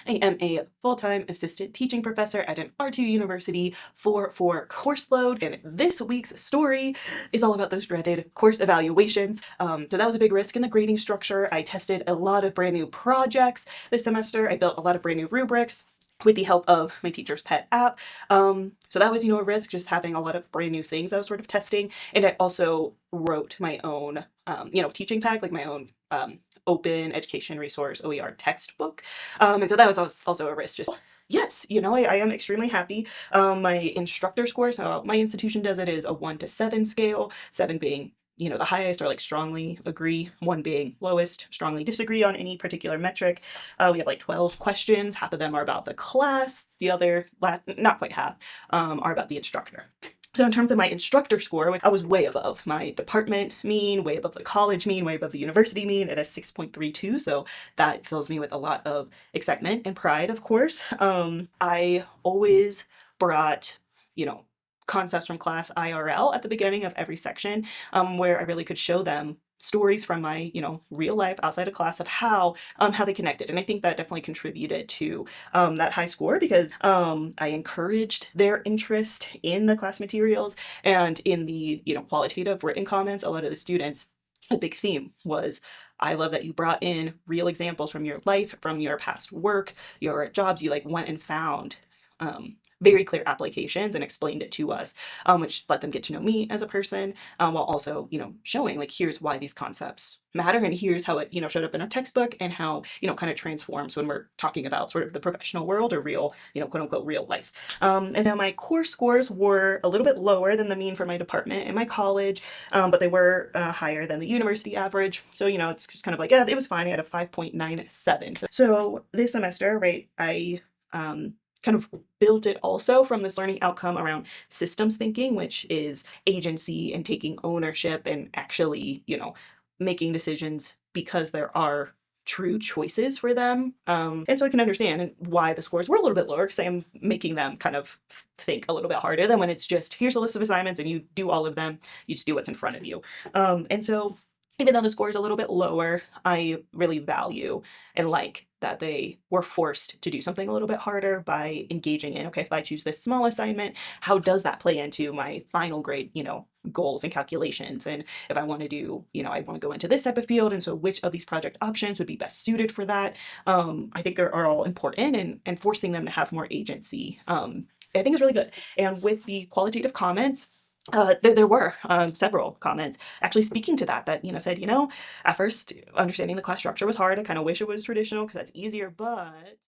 I am a full-time assistant teaching professor at an R2 university for course load, and this week's story is all about those dreaded course evaluations. So that was a big risk in the grading structure. I tested a lot of brand new projects this semester. I built a lot of brand new rubrics with the help of my teacher's pet app. So that was, a risk, just having a lot of brand new things I was sort of testing. And I also wrote my own, teaching pack, like my own open education resource OER textbook. And so that was also a risk. Just yes, I am extremely happy. My instructor score, so my institution does it, is a 1 to 7 scale, 7 being the highest or like strongly agree, 1 being lowest, strongly disagree on any particular metric. We have like 12 questions. Half of them are about the class. The other, not quite half, are about the instructor. So in terms of my instructor score, I was way above my department mean, way above the college mean, way above the university mean at a 6.32. So that fills me with a lot of excitement and pride, of course. I always brought, concepts from class IRL at the beginning of every section, where I really could show them stories from my, real life outside of class of how they connected. And I think that definitely contributed to that high score, because I encouraged their interest in the class materials and in the, qualitative written comments. A lot of the students, a big theme was, I love that you brought in real examples from your life, from your past work, your jobs. You went and found very clear applications and explained it to us, which let them get to know me as a person, while also, showing here's why these concepts matter, and here's how it, showed up in our textbook, and how, kind of transforms when we're talking about sort of the professional world or real, quote unquote, real life. And now my core scores were a little bit lower than the mean for my department and my college, but they were higher than the university average. So, it's just kind of yeah, it was fine. I had a 5.97. So this semester, right, I kind of built it also from this learning outcome around systems thinking, which is agency and taking ownership and actually, making decisions because there are true choices for them. And so I can understand why the scores were a little bit lower, because I'm making them kind of think a little bit harder than when it's just, here's a list of assignments and you do all of them. You just do what's in front of you. And so even though the score is a little bit lower, I really value and like that they were forced to do something a little bit harder by engaging in, okay, if I choose this small assignment, how does that play into my final grade, goals and calculations? And if I want to do, I want to go into this type of field, and so which of these project options would be best suited for that? I think are all important, and forcing them to have more agency, I think is really good. And with the qualitative comments, there were several comments actually speaking to that said, at first understanding the class structure was hard. I kind of wish it was traditional because that's easier, but